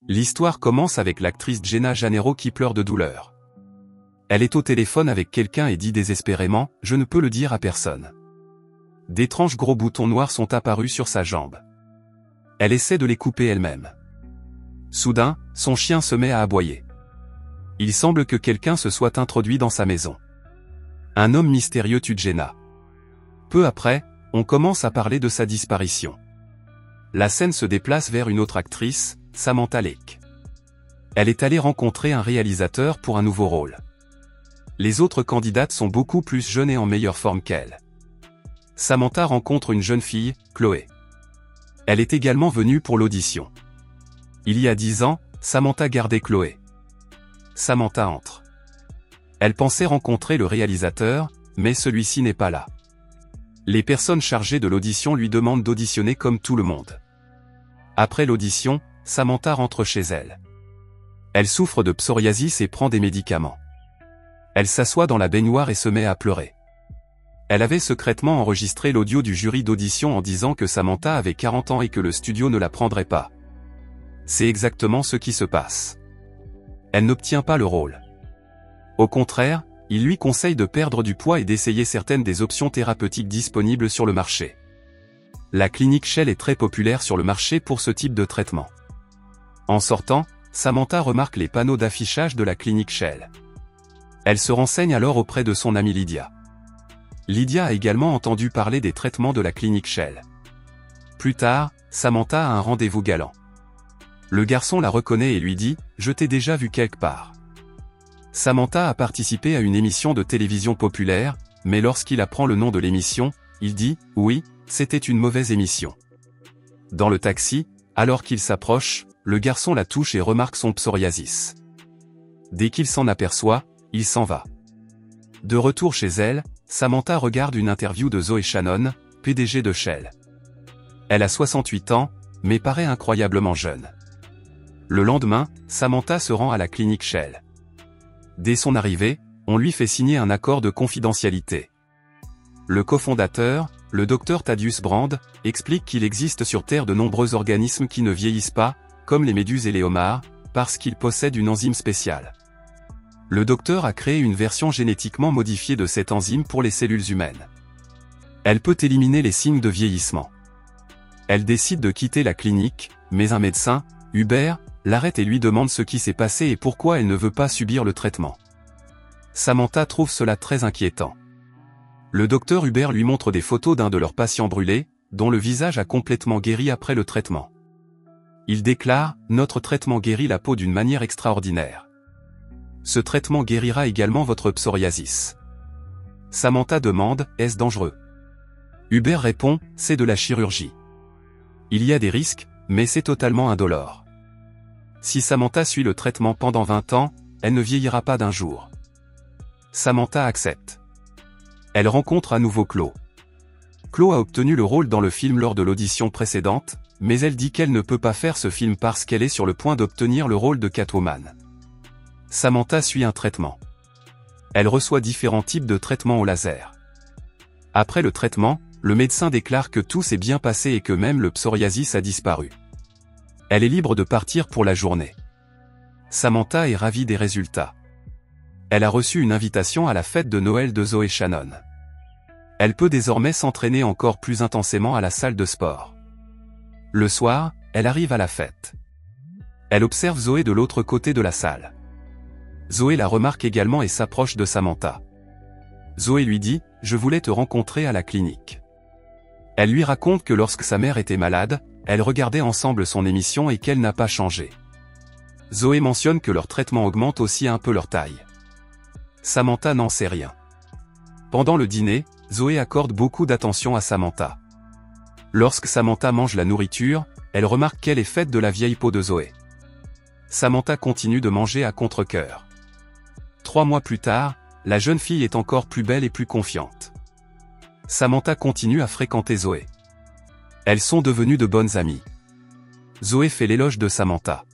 L'histoire commence avec l'actrice Jenna Janero qui pleure de douleur. Elle est au téléphone avec quelqu'un et dit désespérément « Je ne peux le dire à personne ». D'étranges gros boutons noirs sont apparus sur sa jambe. Elle essaie de les couper elle-même. Soudain, son chien se met à aboyer. Il semble que quelqu'un se soit introduit dans sa maison. Un homme mystérieux tue Jenna. Peu après, on commence à parler de sa disparition. La scène se déplace vers une autre actrice, Samantha Lake. Elle est allée rencontrer un réalisateur pour un nouveau rôle. Les autres candidates sont beaucoup plus jeunes et en meilleure forme qu'elle. Samantha rencontre une jeune fille, Chloé. Elle est également venue pour l'audition. Il y a 10 ans, Samantha gardait Chloé. Samantha entre. Elle pensait rencontrer le réalisateur, mais celui-ci n'est pas là. Les personnes chargées de l'audition lui demandent d'auditionner comme tout le monde. Après l'audition, Samantha rentre chez elle. Elle souffre de psoriasis et prend des médicaments. Elle s'assoit dans la baignoire et se met à pleurer. Elle avait secrètement enregistré l'audio du jury d'audition en disant que Samantha avait 40 ans et que le studio ne la prendrait pas. C'est exactement ce qui se passe. Elle n'obtient pas le rôle. Au contraire, il lui conseille de perdre du poids et d'essayer certaines des options thérapeutiques disponibles sur le marché. La clinique Shell est très populaire sur le marché pour ce type de traitement. En sortant, Samantha remarque les panneaux d'affichage de la clinique Shell. Elle se renseigne alors auprès de son amie Lydia. Lydia a également entendu parler des traitements de la clinique Shell. Plus tard, Samantha a un rendez-vous galant. Le garçon la reconnaît et lui dit « Je t'ai déjà vu quelque part ». Samantha a participé à une émission de télévision populaire, mais lorsqu'il apprend le nom de l'émission, il dit « Oui, c'était une mauvaise émission ». Dans le taxi, alors qu'il s'approche, le garçon la touche et remarque son psoriasis. Dès qu'il s'en aperçoit, il s'en va. De retour chez elle, Samantha regarde une interview de Zoe Shannon, PDG de Shell. Elle a 68 ans, mais paraît incroyablement jeune. Le lendemain, Samantha se rend à la clinique Shell. Dès son arrivée, on lui fait signer un accord de confidentialité. Le cofondateur, le Dr Thaddeus Brand, explique qu'il existe sur Terre de nombreux organismes qui ne vieillissent pas, comme les méduses et les homards, parce qu'ils possèdent une enzyme spéciale. Le docteur a créé une version génétiquement modifiée de cette enzyme pour les cellules humaines. Elle peut éliminer les signes de vieillissement. Elle décide de quitter la clinique, mais un médecin, Hubert, l'arrête et lui demande ce qui s'est passé et pourquoi elle ne veut pas subir le traitement. Samantha trouve cela très inquiétant. Le docteur Hubert lui montre des photos d'un de leurs patients brûlés, dont le visage a complètement guéri après le traitement. Il déclare « Notre traitement guérit la peau d'une manière extraordinaire. Ce traitement guérira également votre psoriasis. » Samantha demande « Est-ce dangereux ?» Hubert répond « C'est de la chirurgie. Il y a des risques, mais c'est totalement indolore. Si Samantha suit le traitement pendant 20 ans, elle ne vieillira pas d'un jour. » Samantha accepte. Elle rencontre à nouveau Chloé. Chloé a obtenu le rôle dans le film lors de l'audition précédente, mais elle dit qu'elle ne peut pas faire ce film parce qu'elle est sur le point d'obtenir le rôle de Catwoman. Samantha suit un traitement. Elle reçoit différents types de traitements au laser. Après le traitement, le médecin déclare que tout s'est bien passé et que même le psoriasis a disparu. Elle est libre de partir pour la journée. Samantha est ravie des résultats. Elle a reçu une invitation à la fête de Noël de Zoe Shannon. Elle peut désormais s'entraîner encore plus intensément à la salle de sport. Le soir, elle arrive à la fête. Elle observe Zoé de l'autre côté de la salle. Zoé la remarque également et s'approche de Samantha. Zoé lui dit « Je voulais te rencontrer à la clinique. » Elle lui raconte que lorsque sa mère était malade, elle regardait ensemble son émission et qu'elle n'a pas changé. Zoé mentionne que leur traitement augmente aussi un peu leur taille. Samantha n'en sait rien. Pendant le dîner, Zoé accorde beaucoup d'attention à Samantha. Lorsque Samantha mange la nourriture, elle remarque qu'elle est faite de la vieille peau de Zoé. Samantha continue de manger à contre-cœur. 3 mois plus tard, la jeune fille est encore plus belle et plus confiante. Samantha continue à fréquenter Zoé. Elles sont devenues de bonnes amies. Zoé fait l'éloge de Samantha.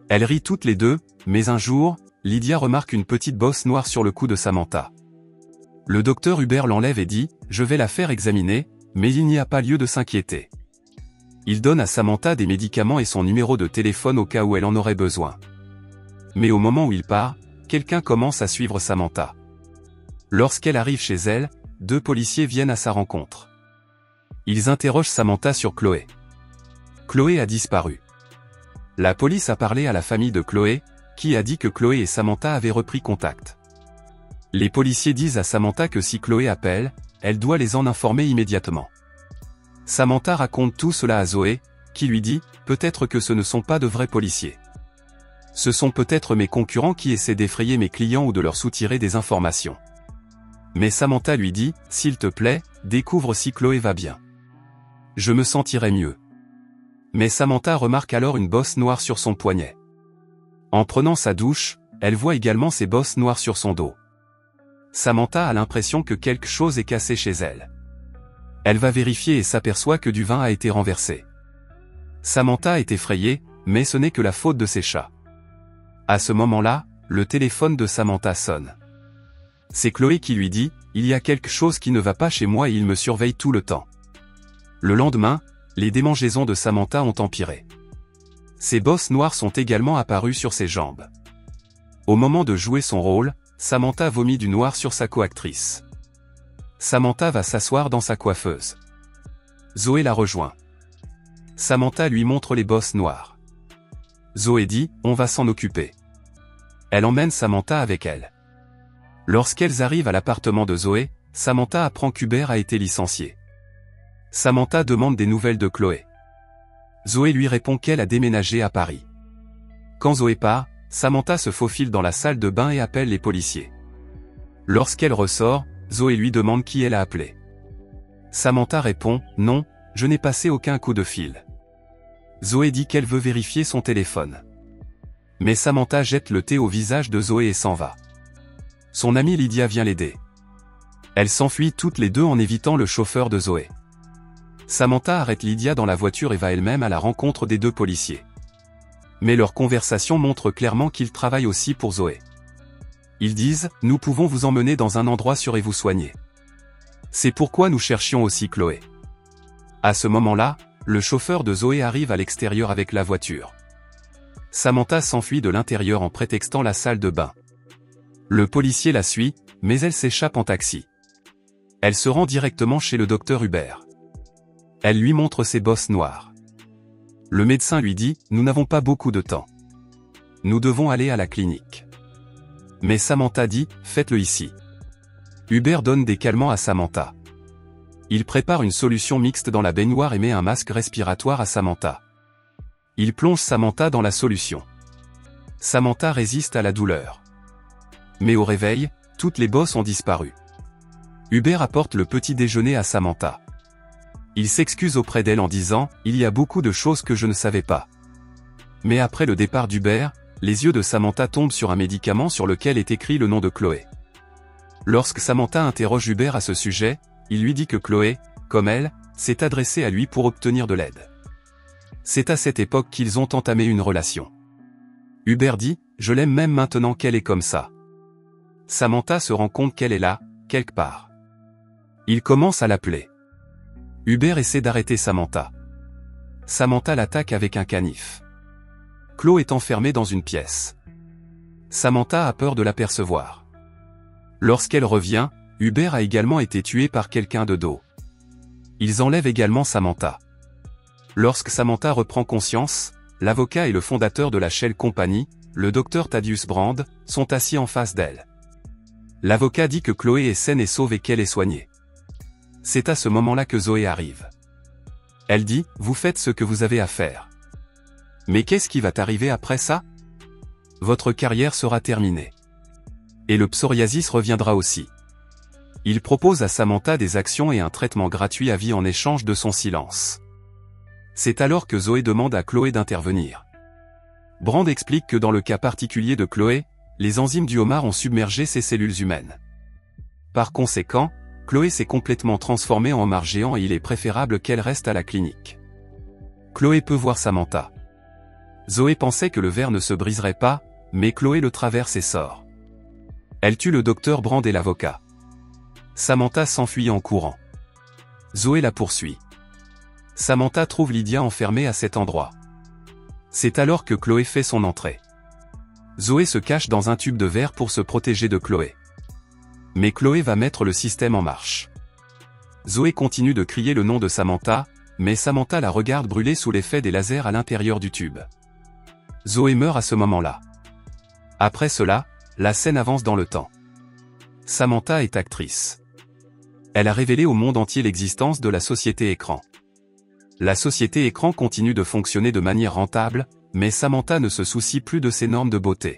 Elles rient toutes les deux, mais un jour, Lydia remarque une petite bosse noire sur le cou de Samantha. Le docteur Hubert l'enlève et dit « Je vais la faire examiner, mais il n'y a pas lieu de s'inquiéter. » Il donne à Samantha des médicaments et son numéro de téléphone au cas où elle en aurait besoin. Mais au moment où il part, quelqu'un commence à suivre Samantha. Lorsqu'elle arrive chez elle, 2 policiers viennent à sa rencontre. Ils interrogent Samantha sur Chloé. Chloé a disparu. La police a parlé à la famille de Chloé, qui a dit que Chloé et Samantha avaient repris contact. Les policiers disent à Samantha que si Chloé appelle, elle doit les en informer immédiatement. Samantha raconte tout cela à Zoé, qui lui dit « Peut-être que ce ne sont pas de vrais policiers. Ce sont peut-être mes concurrents qui essaient d'effrayer mes clients ou de leur soutirer des informations. » Mais Samantha lui dit « S'il te plaît, découvre si Chloé va bien. Je me sentirai mieux. » Mais Samantha remarque alors une bosse noire sur son poignet. En prenant sa douche, elle voit également ces bosses noires sur son dos. Samantha a l'impression que quelque chose est cassé chez elle. Elle va vérifier et s'aperçoit que du vin a été renversé. Samantha est effrayée, mais ce n'est que la faute de ses chats. À ce moment-là, le téléphone de Samantha sonne. C'est Chloé qui lui dit « Il y a quelque chose qui ne va pas chez moi et il me surveille tout le temps. » Le lendemain, les démangeaisons de Samantha ont empiré. Ses bosses noires sont également apparues sur ses jambes. Au moment de jouer son rôle, Samantha vomit du noir sur sa coactrice. Samantha va s'asseoir dans sa coiffeuse. Zoé la rejoint. Samantha lui montre les bosses noires. Zoé dit « On va s'en occuper ». Elle emmène Samantha avec elle. Lorsqu'elles arrivent à l'appartement de Zoé, Samantha apprend qu'Hubert a été licencié. Samantha demande des nouvelles de Chloé. Zoé lui répond qu'elle a déménagé à Paris. Quand Zoé part, Samantha se faufile dans la salle de bain et appelle les policiers. Lorsqu'elle ressort, Zoé lui demande qui elle a appelé. Samantha répond « Non, je n'ai passé aucun coup de fil ». Zoé dit qu'elle veut vérifier son téléphone. Mais Samantha jette le thé au visage de Zoé et s'en va. Son amie Lydia vient l'aider. Elles s'enfuient toutes les deux en évitant le chauffeur de Zoé. Samantha arrête Lydia dans la voiture et va elle-même à la rencontre des 2 policiers. Mais leur conversation montre clairement qu'ils travaillent aussi pour Zoé. Ils disent « Nous pouvons vous emmener dans un endroit sûr et vous soigner. C'est pourquoi nous cherchions aussi Chloé. » À ce moment-là, le chauffeur de Zoé arrive à l'extérieur avec la voiture. Samantha s'enfuit de l'intérieur en prétextant la salle de bain. Le policier la suit, mais elle s'échappe en taxi. Elle se rend directement chez le docteur Hubert. Elle lui montre ses bosses noires. Le médecin lui dit « Nous n'avons pas beaucoup de temps. Nous devons aller à la clinique. » Mais Samantha dit « Faites-le ici. » Hubert donne des calmants à Samantha. Il prépare une solution mixte dans la baignoire et met un masque respiratoire à Samantha. Il plonge Samantha dans la solution. Samantha résiste à la douleur. Mais au réveil, toutes les bosses ont disparu. Hubert apporte le petit déjeuner à Samantha. Il s'excuse auprès d'elle en disant « Il y a beaucoup de choses que je ne savais pas. » Mais après le départ d'Hubert, les yeux de Samantha tombent sur un médicament sur lequel est écrit le nom de Chloé. Lorsque Samantha interroge Hubert à ce sujet, il lui dit que Chloé, comme elle, s'est adressée à lui pour obtenir de l'aide. C'est à cette époque qu'ils ont entamé une relation. Hubert dit « Je l'aime même maintenant qu'elle est comme ça. » Samantha se rend compte qu'elle est là, quelque part. Il commence à l'appeler. Hubert essaie d'arrêter Samantha. Samantha l'attaque avec un canif. Chloé est enfermée dans une pièce. Samantha a peur de l'apercevoir. Lorsqu'elle revient, Hubert a également été tué par quelqu'un de dos. Ils enlèvent également Samantha. Lorsque Samantha reprend conscience, l'avocat et le fondateur de la Shell Company, le docteur Thaddeus Brand, sont assis en face d'elle. L'avocat dit que Chloé est saine et sauve et qu'elle est soignée. C'est à ce moment-là que Zoé arrive. Elle dit « Vous faites ce que vous avez à faire. Mais qu'est-ce qui va t'arriver après ça? Votre carrière sera terminée. Et le psoriasis reviendra aussi. » Il propose à Samantha des actions et un traitement gratuit à vie en échange de son silence. C'est alors que Zoé demande à Chloé d'intervenir. Brand explique que dans le cas particulier de Chloé, les enzymes du homard ont submergé ses cellules humaines. Par conséquent, Chloé s'est complètement transformée en homard géant et il est préférable qu'elle reste à la clinique. Chloé peut voir Samantha. Zoé pensait que le verre ne se briserait pas, mais Chloé le traverse et sort. Elle tue le docteur Brand et l'avocat. Samantha s'enfuit en courant. Zoé la poursuit. Samantha trouve Lydia enfermée à cet endroit. C'est alors que Chloé fait son entrée. Zoé se cache dans un tube de verre pour se protéger de Chloé. Mais Chloé va mettre le système en marche. Zoé continue de crier le nom de Samantha, mais Samantha la regarde brûler sous l'effet des lasers à l'intérieur du tube. Zoé meurt à ce moment-là. Après cela, la scène avance dans le temps. Samantha est actrice. Elle a révélé au monde entier l'existence de la société écran. La société écran continue de fonctionner de manière rentable, mais Samantha ne se soucie plus de ses normes de beauté.